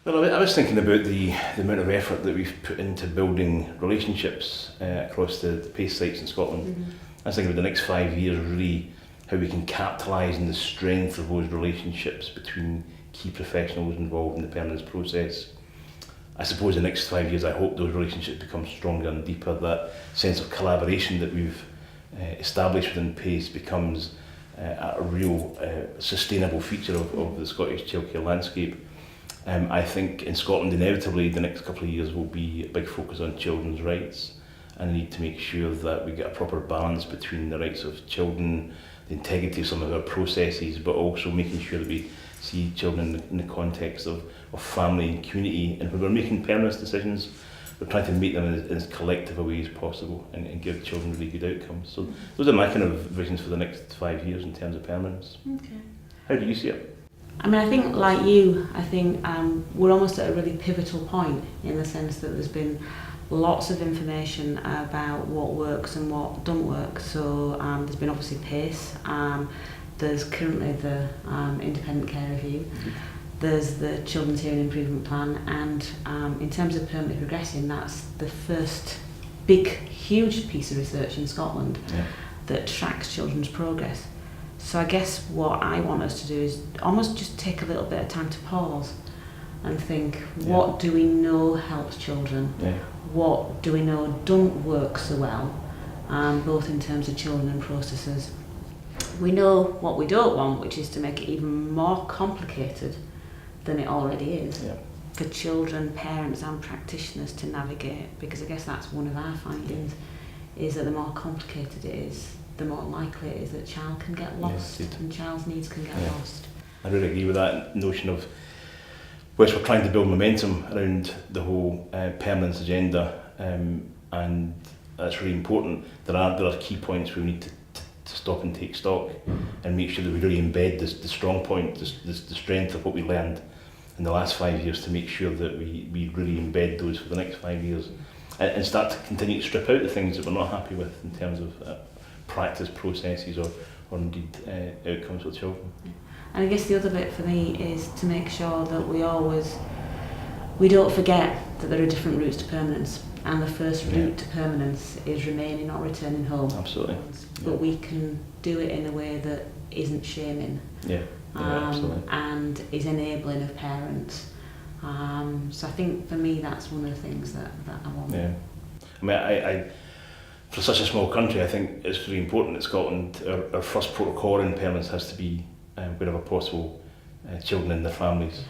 Well, I was thinking about the amount of effort that we've put into building relationships across the PACE sites in Scotland. Mm-hmm. I was thinking about the next 5 years, really, how we can capitalise on the strength of those relationships between key professionals involved in the permanence process. I suppose the next 5 years, I hope those relationships become stronger and deeper. That sense of collaboration that we've established within PACE becomes a real sustainable feature of the Scottish childcare landscape. I think in Scotland, inevitably, the next couple of years will be a big focus on children's rights, and we need to make sure that we get a proper balance between the rights of children, the integrity of some of our processes, but also making sure that we see children in the context of family and community. And when we're making permanence decisions, we're trying to make them in as collective a way as possible and give children really good outcomes. So those are my kind of visions for the next 5 years in terms of permanence. Okay. How do you see it? I mean, I think like you, I think we're almost at a really pivotal point in the sense that there's been lots of information about what works and what don't work. So there's been obviously PACE, there's currently the Independent Care Review, there's the Children's Hearing Improvement Plan, and in terms of permanently progressing, that's the first big, huge piece of research in Scotland that tracks children's progress. So I guess what I want us to do is almost just take a little bit of time to pause and think, what do we know helps children? What do we know don't work so well, both in terms of children and processes? We know what we don't want, which is to make it even more complicated than it already is for children, parents and practitioners to navigate, because I guess that's one of our findings, is that the more complicated it is, the more likely it is that a child can get lost and child's needs can get lost. I really agree with that notion of, whilst we're trying to build momentum around the whole permanence agenda, and that's really important, there are key points where we need to stop and take stock and make sure that we really embed the strong point, the strength of what we learned in the last 5 years, to make sure that we really embed those for the next 5 years and start to continue to strip out the things that we're not happy with in terms of practice, processes or indeed outcomes for children. And I guess the other bit for me is to make sure that we don't forget that there are different routes to permanence, and the first route to permanence is remaining or returning home. Absolutely. But we can do it in a way that isn't shaming and is enabling of parents. So I think for me that's one of the things that I want. Yeah. I mean, I for such a small country, I think it's really important that Scotland, our first protocol in permanence has to be wherever possible, children and their families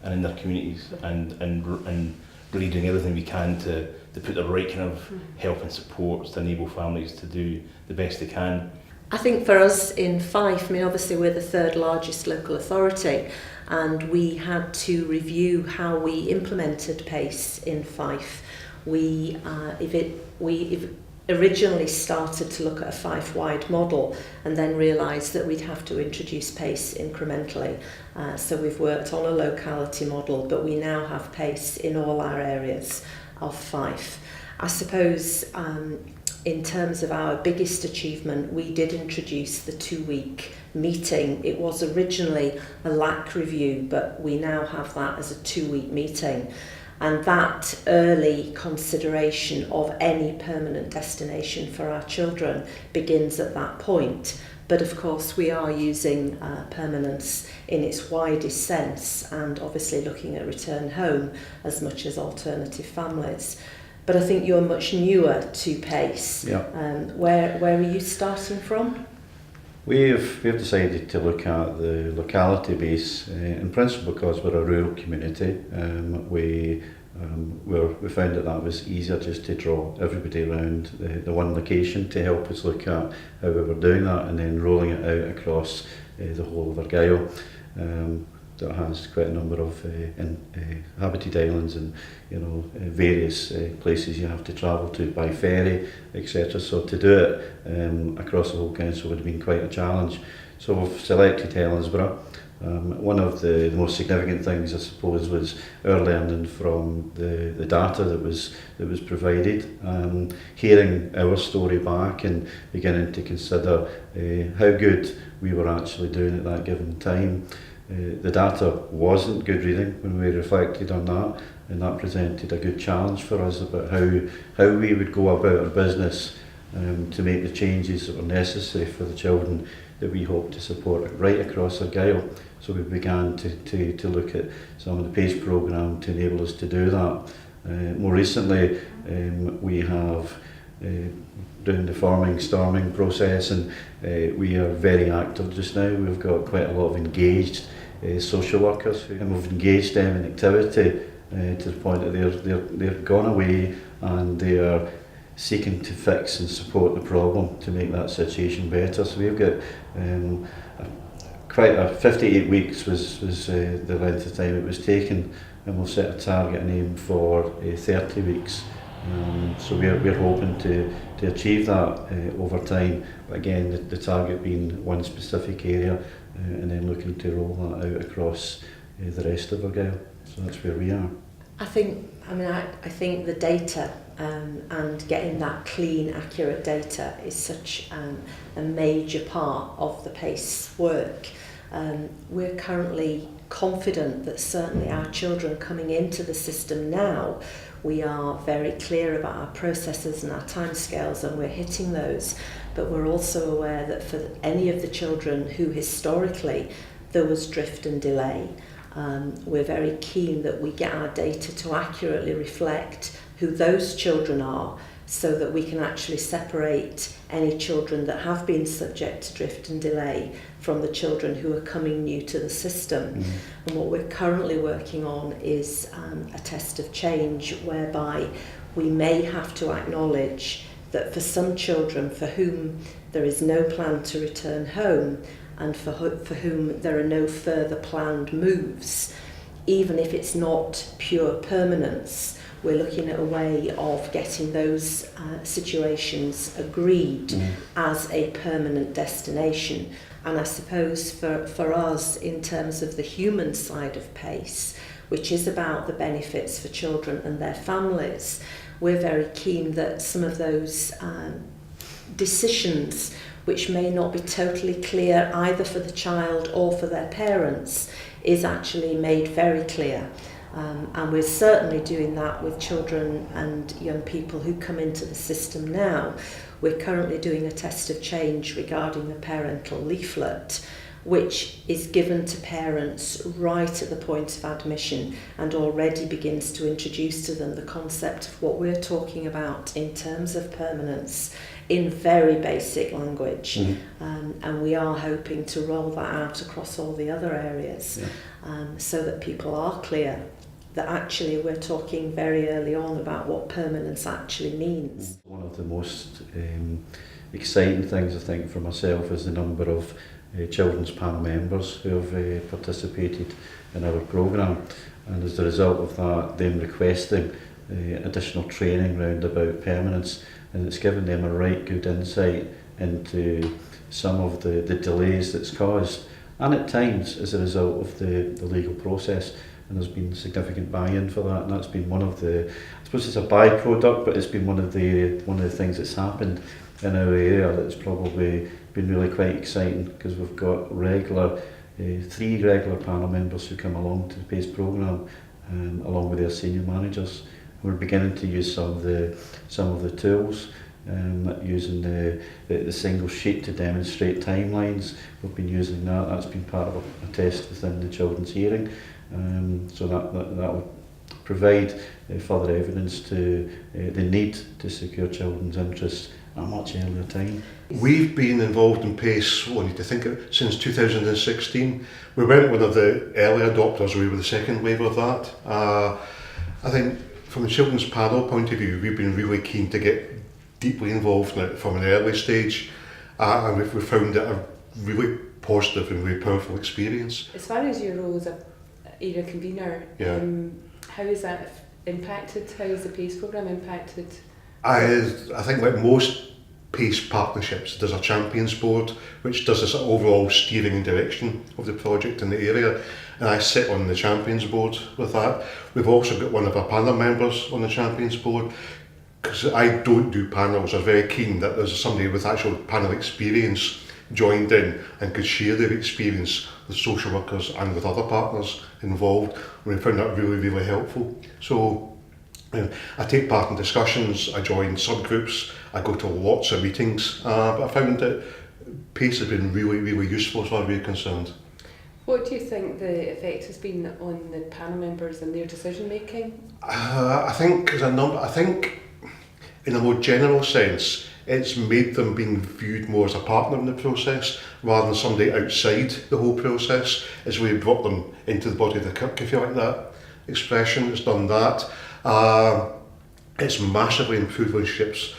and in their communities, and really doing everything we can to put the right kind of help and support to enable families to do the best they can. I think for us in Fife, I mean obviously we're the third largest local authority, and we had to review how we implemented PACE in Fife. We originally started to look at a Fife-wide model and then realised that we'd have to introduce PACE incrementally. So we've worked on a locality model, but we now have PACE in all our areas of Fife. I suppose in terms of our biggest achievement, we did introduce the 2-week meeting. It was originally a LAC review, but we now have that as a 2-week meeting. And that early consideration of any permanent destination for our children begins at that point. But of course we are using permanence in its widest sense, and obviously looking at return home as much as alternative families. But I think you're much newer to PACE. Where are you starting from? We've decided to look at the locality base, in principle because we're a rural community. We found that was easier just to draw everybody around the one location to help us look at how we were doing that, and then rolling it out across the whole of Argyll. That has quite a number of inhabited islands and various places you have to travel to by ferry, etc. So to do it across the whole council would have been quite a challenge. So we've selected Helensburgh. One of the most significant things, I suppose, was our learning from the data that was provided, hearing our story back and beginning to consider how good we were actually doing at that given time. the data wasn't good reading when we reflected on that, and that presented a good challenge for us about how we would go about our business to make the changes that were necessary for the children that we hope to support right across Argyll. So we began to look at some of the PACE programme to enable us to do that. More recently, we have doing the storming process, and we are very active just now. We've got quite a lot of engaged social workers, and we've engaged them in activity to the point that they're gone away and they are seeking to fix and support the problem to make that situation better. So we've got quite a 58 weeks was the length of time it was taken, and we'll set a target and aim for 30 weeks. So we're hoping to achieve that over time, but again the target being one specific area, and then looking to roll that out across the rest of Argyll. So that's where we are. I think the data and getting that clean, accurate data is such a major part of the PACE work. We're currently confident that certainly our children coming into the system now, we are very clear about our processes and our timescales, and we're hitting those. But we're also aware that for any of the children who historically there was drift and delay, we're very keen that we get our data to accurately reflect who those children are, so that we can actually separate any children that have been subject to drift and delay from the children who are coming new to the system. Mm-hmm. And what we're currently working on is a test of change, whereby we may have to acknowledge that for some children for whom there is no plan to return home, and for whom there are no further planned moves, even if it's not pure permanence, we're looking at a way of getting those situations agreed as a permanent destination. And I suppose for us, in terms of the human side of PACE, which is about the benefits for children and their families, we're very keen that some of those decisions, which may not be totally clear either for the child or for their parents, is actually made very clear. And we're certainly doing that with children and young people who come into the system now. We're currently doing a test of change regarding the parental leaflet, which is given to parents right at the point of admission and already begins to introduce to them the concept of what we're talking about in terms of permanence in very basic language. Mm-hmm. And we are hoping to roll that out across all the other areas, so that people are clear that actually we're talking very early on about what permanence actually means. One of the most exciting things, I think, for myself is the number of children's panel members who have participated in our programme, and as a result of that, them requesting additional training round about permanence, and it's given them a right good insight into some of the delays that's caused, and at times as a result of the legal process. And there's been significant buy-in for that, and that's been one of the, I suppose it's a byproduct, but it's been one of the things that's happened in our area that's probably been really quite exciting, because we've got 3 regular panel members who come along to the PACE programme, along with their senior managers. We're beginning to use some of the tools, using the single sheet to demonstrate timelines. We've been using that. That's been part of a test within the children's hearing. So that will provide further evidence to the need to secure children's interests at a much earlier time. We've been involved in PACE, since 2016. We weren't one of the early adopters, we were the second wave of that. I think from the children's panel point of view, we've been really keen to get deeply involved in it from an early stage, and we've found it a really positive and really powerful experience. As far as your role as a area convener, how is that impacted? How is the PACE programme impacted? I think like most PACE partnerships, there's a champions board which does this overall steering and direction of the project in the area, and I sit on the champions board with that. We've also got one of our panel members on the champions board, because I don't do panels. I'm very keen that there's somebody with actual panel experience joined in and could share their experience with social workers and with other partners involved. And we found that really, really helpful. So I take part in discussions, I join subgroups, I go to lots of meetings, but I found that PACE has been really, really useful as far as we're concerned. What do you think the effect has been on the panel members and their decision making? I think in a more general sense, it's made them being viewed more as a partner in the process rather than somebody outside the whole process. It's really brought them into the body of the cook, if you like that expression. It's done that. It's massively improved relationships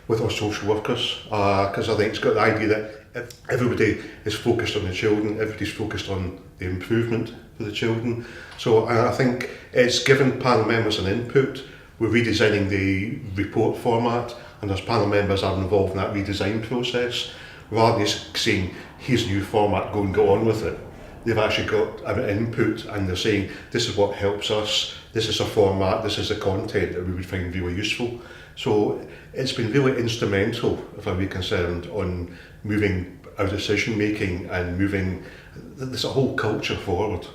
with our social workers, because I think it's got the idea that everybody is focused on the children, everybody's focused on the improvement for the children. So I think it's given panel members an input. We're redesigning the report format, and as panel members are involved in that redesign process, rather than just saying, here's a new format, go and go on with it. They've actually got an input, and they're saying, this is what helps us, this is a format, this is the content that we would find really useful. So it's been really instrumental, if I'm concerned, on moving our decision making and moving this whole culture forward.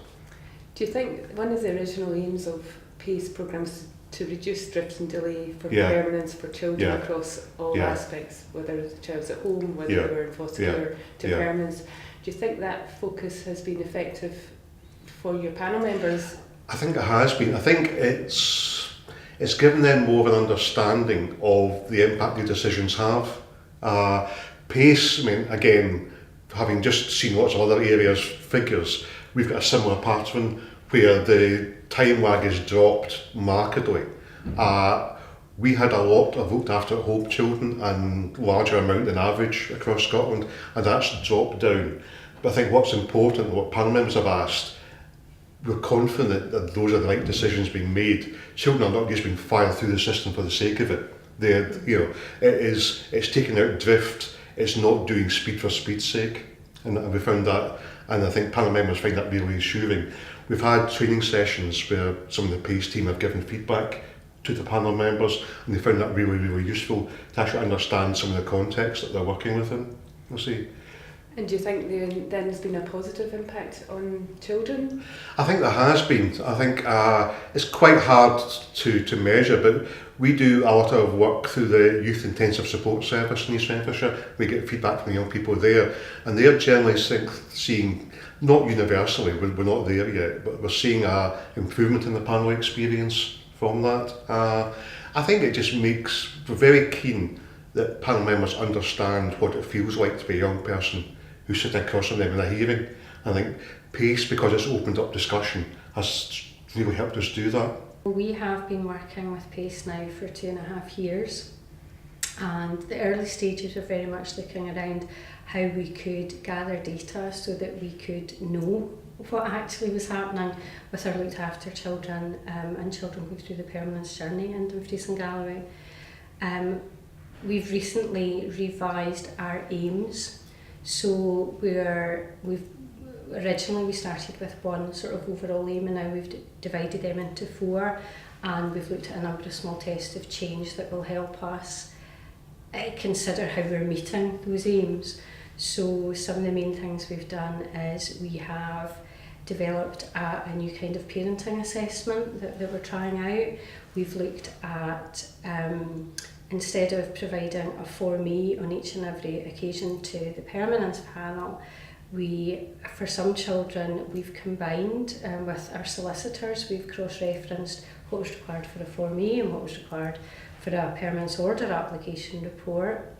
Do you think one of the original aims of PACE programmes to reduce drift and delay for permanence for children across all aspects, whether the child's at home, whether they were in foster care, to permanence? Do you think that focus has been effective for your panel members? I think it has been. I think it's given them more of an understanding of the impact their decisions have. PACE, I mean, again, having just seen lots of other areas figures, we've got a similar pattern where the time lag is dropped markedly. We had a lot of looked after at home children and larger amount than average across Scotland, and that's dropped down. But I think what's important, what panel members have asked, we're confident that those are the right decisions being made. Children are not just being fired through the system for the sake of it. It's taking out drift, it's not doing speed for speed's sake. And we found that, and I think panel members find that really reassuring. We've had training sessions where some of the PACE team have given feedback to the panel members, and they found that really, really useful to actually understand some of the context that they're working within. We'll see. And do you think then there's been a positive impact on children? I think there has been. I think it's quite hard to measure, but we do a lot of work through the Youth Intensive Support Service in East Renfrewshire. We get feedback from the young people there, and they're generally seeing, not universally, we're not there yet, but we're seeing an improvement in the panel experience from that. I think it just makes, we're very keen that panel members understand what it feels like to be a young person who's sitting across from them in a hearing. I think PACE, because it's opened up discussion, has really helped us do that. We have been working with PACE now for 2.5 years, and the early stages were very much looking around how we could gather data so that we could know what actually was happening with our looked after children and children going through the permanence journey in Dumfries and Galloway. We've recently revised our aims. So originally we started with one sort of overall aim, and now we've divided them into 4, and we've looked at a number of small tests of change that will help us consider how we're meeting those aims. So some of the main things we've done is we have developed a new kind of parenting assessment that we're trying out. We've looked at instead of providing a formee on each and every occasion to the permanence panel, for some children, we've combined with our solicitors, we've cross-referenced what was required for a formee and what was required for a permanence order application report.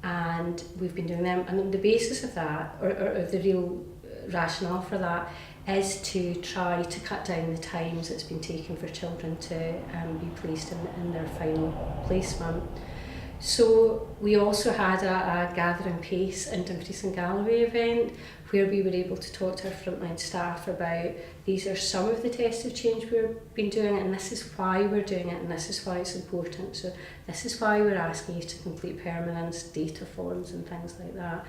And we've been doing them, and on the basis of that, or the real rationale for that, is to try to cut down the times it's been taking for children to be placed in their final placement. So we also had a Gathering PACE in Dumfries and Galloway event where we were able to talk to our frontline staff about these are some of the tests of change we've been doing, and this is why we're doing it, and this is why it's important. So this is why we're asking you to complete permanence data forms and things like that.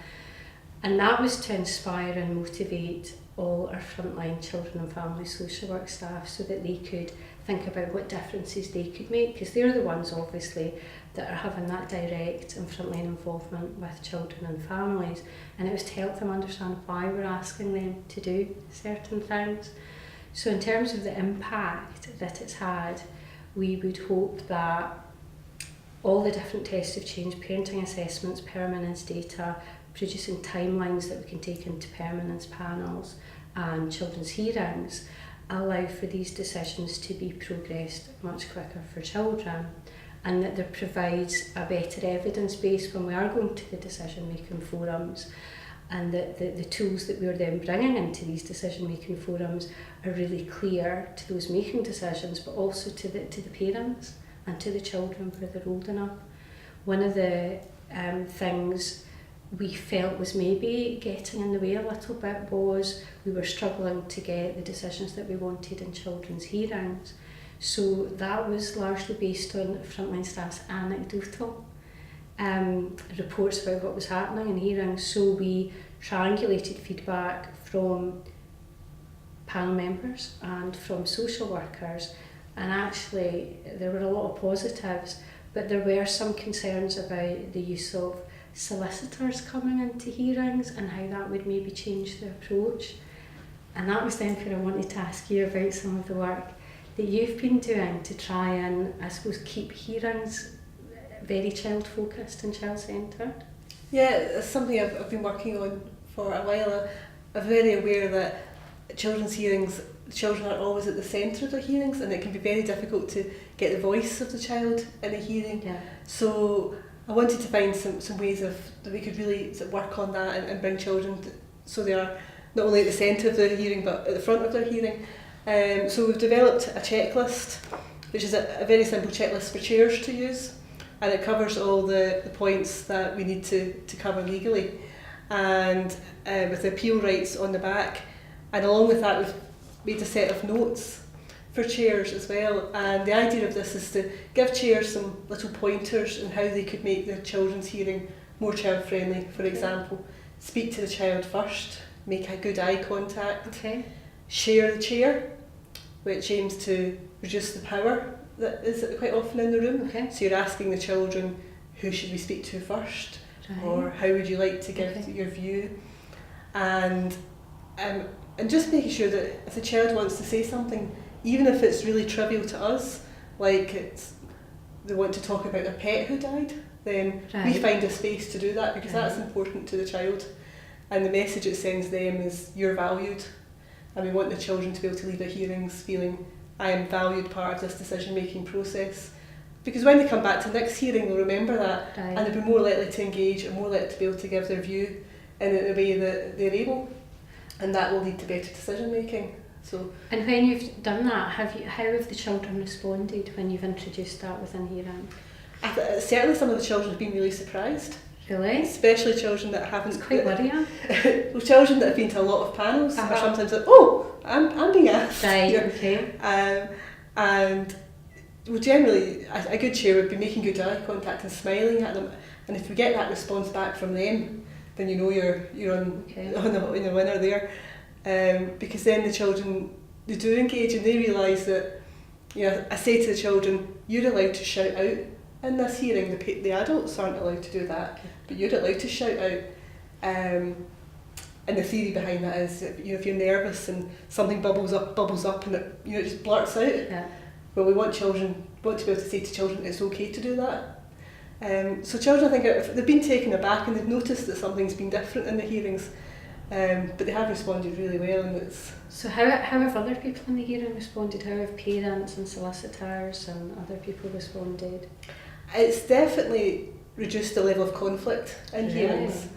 And that was to inspire and motivate all our frontline children and family social work staff so that they could think about what differences they could make, because they're the ones obviously that are having that direct and frontline involvement with children and families, and it was to help them understand why we're asking them to do certain things. So in terms of the impact that it's had, we would hope that all the different tests of change, parenting assessments, permanence data, producing timelines that we can take into permanence panels and children's hearings allow for these decisions to be progressed much quicker for children, and that there provides a better evidence base when we are going to the decision making forums, and that the tools that we're then bringing into these decision making forums are really clear to those making decisions, but also to the parents and to the children where they're old enough. One of the things we felt was maybe getting in the way a little bit was we were struggling to get the decisions that we wanted in children's hearings. So that was largely based on frontline staff's anecdotal reports about what was happening in hearings. So we triangulated feedback from panel members and from social workers, and actually there were a lot of positives, but there were some concerns about the use of solicitors coming into hearings and how that would maybe change the approach. And that was then where I wanted to ask you about some of the work that you've been doing to try and, I suppose, keep hearings very child focused and child centred. Yeah, it's something I've been working on for a while. I'm very aware that children's hearings, children aren't always at the centre of their hearings, and it can be very difficult to get the voice of the child in a hearing. Yeah. So I wanted to find some ways that we could really work on that and bring children so they are not only at the centre of their hearing but at the front of their hearing. So we've developed a checklist, which is a very simple checklist for chairs to use, and it covers all the points that we need to cover legally, and with the appeal rights on the back. And along with that, we've made a set of notes for chairs as well, and the idea of this is to give chairs some little pointers on how they could make their children's hearing more child friendly. For example, speak to the child first, make a good eye contact, share the chair, which aims to reduce the power that is quite often in the room. So you're asking the children, who should we speak to first, or how would you like to give your view, and just making sure that if the child wants to say something, even if it's really trivial to us, like they want to talk about their pet who died, then we find a space to do that, because that's important to the child, and the message it sends them is you're valued, and we want the children to be able to leave their hearings feeling I am valued part of this decision making process, because when they come back to the next hearing they'll remember that, and they'll be more likely to engage and more likely to be able to give their view in a way that they're able, and that will lead to better decision making. So, and when you've done that, how have the children responded when you've introduced that within hearing? Certainly some of the children have been really surprised. Really? Especially children that haven't... It's quite worrying. Well, children that have been to a lot of panels are sometimes like, oh, I'm being asked. Right, you know? okay. And well, generally, a good chair would be making good eye contact and smiling at them. And if we get that response back from them, then you know you're on the winner there. Because then the children, they do engage and they realise that, you know, I say to the children, you're allowed to shout out in this hearing. The adults aren't allowed to do that, but you're allowed to shout out. And the theory behind that is, you know, if you're nervous and something bubbles up and it, you know, it just blurts out. Yeah. Well, we want to be able to say to children it's okay to do that. So children, I think, if they've been taken aback and they've noticed that something's been different in the hearings, but they have responded really well, and it's... So how have other people in the hearing responded? How have parents and solicitors and other people responded? It's definitely reduced the level of conflict in hearings,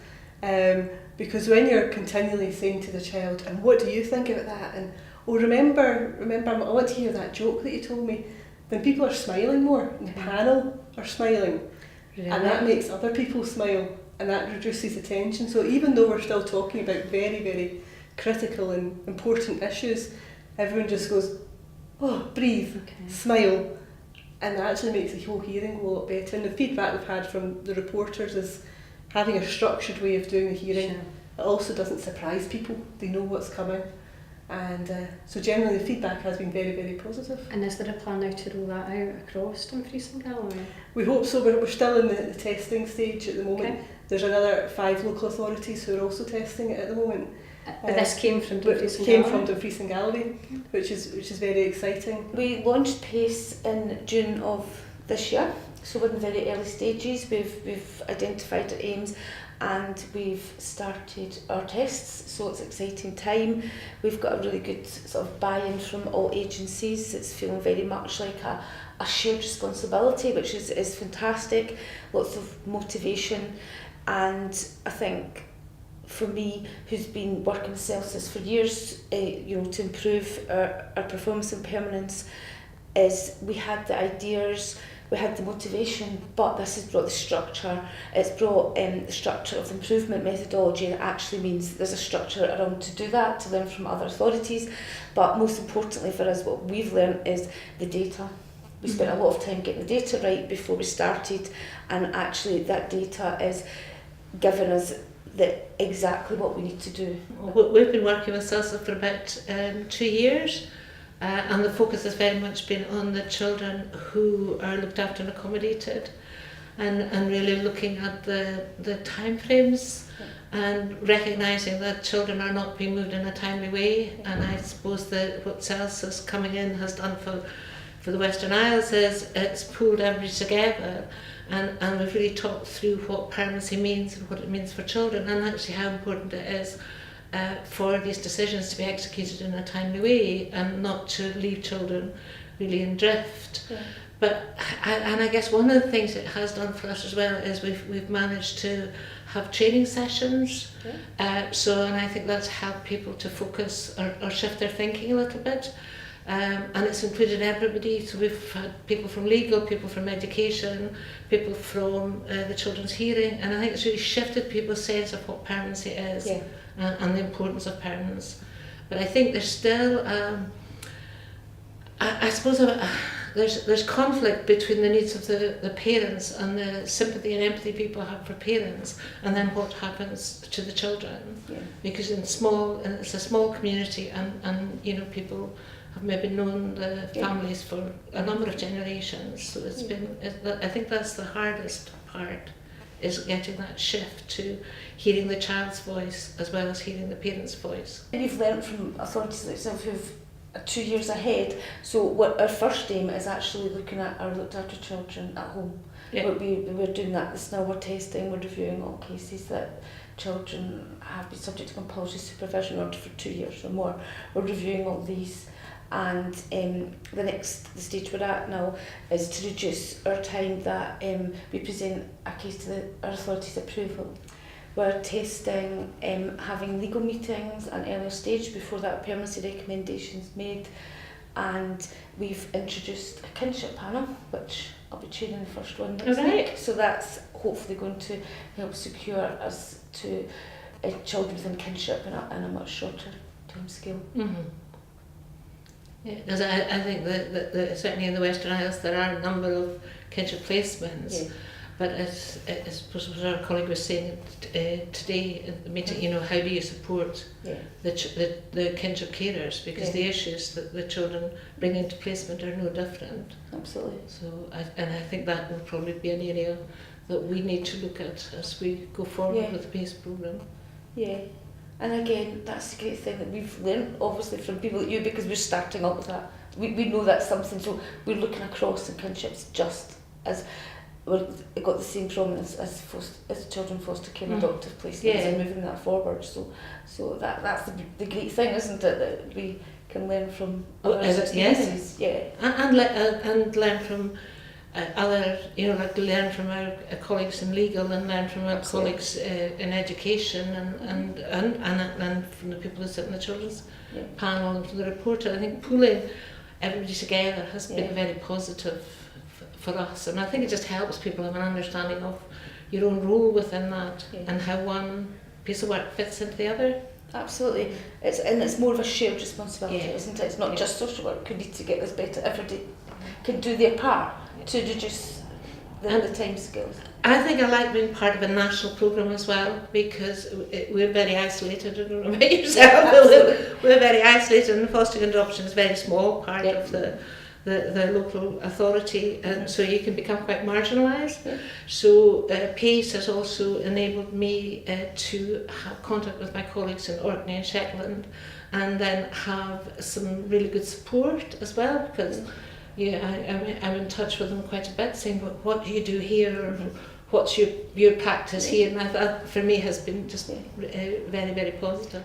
because when you're continually saying to the child, and what do you think about that, and oh, remember, I want to hear that joke that you told me, then people are smiling more, and the panel are smiling, and that makes other people smile, and that reduces the tension. So even though we're still talking about very, very critical and important issues, everyone just goes, oh, breathe, smile, and that actually makes the whole hearing go a lot better. And the feedback we've had from the reporters is having a structured way of doing the hearing. It also doesn't surprise people, they know what's coming, And so generally the feedback has been very, very positive. And is there a plan now to roll that out across Dumfries and Galloway? We hope so. We're still in the testing stage at the moment. Okay. There's another 5 local authorities who are also testing it at the moment. But this came from Dumfries and Came Galloway? from Dumfries and Galloway, which is very exciting. We launched PACE in June of this year, so we're in very early stages. We've identified our aims and we've started our tests, so it's an exciting time. We've got a really good sort of buy-in from all agencies. It's feeling very much like a shared responsibility, which is fantastic. Lots of motivation, and I think for me, who's been working with Celsius for years, to improve our performance and permanence, is we had the ideas, we had the motivation, but this has brought the structure. It's brought the structure of the improvement methodology, and it actually means there's a structure around to do that, to learn from other authorities. But most importantly for us, what we've learned is the data. We spent a lot of time getting the data right before we started, and actually that data is giving us exactly what we need to do. We've been working with Celsius for about 2 years, and the focus has very much been on the children who are looked after and accommodated, and really looking at the time frames and recognising that children are not being moved in a timely way. And I suppose that what Celsius coming in has done for the Western Isles is it's pulled everybody together, and we've really talked through what permanency means and what it means for children, and actually how important it is for these decisions to be executed in a timely way and not to leave children really in drift. Yeah. But I guess one of the things it has done for us as well is we've managed to have training sessions. Yeah. And I think that's helped people to focus or shift their thinking a little bit. And it's included everybody, so we've had people from legal, people from education, people from the children's hearing, and I think it's really shifted people's sense of what permanency is. Yeah. And the importance of permanence. But I think there's still, I suppose there's conflict between the needs of the parents and the sympathy and empathy people have for parents, and then what happens to the children. Yeah. Because it's a small community, and people have maybe known the families for a number of generations. So it's been, I think that's the hardest part, is getting that shift to hearing the child's voice as well as hearing the parent's voice. We've learned from authorities like yourself who've 2 years ahead. So what our first aim is actually looking at our looked after children at home. Yeah. We're doing that this now. We're testing, we're reviewing all cases that children have been subject to compulsory supervision order for 2 years or more. We're reviewing all these, and the stage we're at now is to reduce our time that we present a case to our authorities' approval. We're testing having legal meetings at an earlier stage before that permanency recommendations made, and we've introduced a kinship panel, which I'll be chairing the first one next week. So that's hopefully going to help secure us to children within kinship in a much shorter time scale. Mm-hmm. Yeah, because I think that certainly in the Western Isles there are a number of kinship placements. Yeah. But as our colleague was saying today at the meeting, how do you support the kinship carers? Because the issues that the children bring into placement are no different. Absolutely. So, I think that will probably be an area that we need to look at as we go forward with the PACE programme. Yeah. And again, that's the great thing that we've learned, obviously, from people like you, because we're starting up with that. We know that's something, so we're looking across in kinships just as we've got the same problem as children foster care and adoptive placements and moving that forward. So that's the great thing, isn't it, that we can learn from other experiences. And learn from other, like learn from our colleagues in legal and learn from our colleagues in education and from the people who sit in the children's panel and from the reporter. I think pulling everybody together has been very positive for us, and I think it just helps people have an understanding of your own role within that and how one piece of work fits into the other. Absolutely. It's more of a shared responsibility, isn't it? It's not just social work who need to get this better. Everybody can do their part to reduce the timescales? I think I like being part of a national programme as well, because we're very isolated. I don't know about yourself, but we're very isolated, and fostering and adoption is a very small part of the local authority, and so you can become quite marginalised. Yeah. So PACE has also enabled me to have contact with my colleagues in Orkney and Shetland, and then have some really good support as well, because I'm in touch with them quite a bit, saying, what do you do here, or what's your practice here, and that for me has been just very, very positive.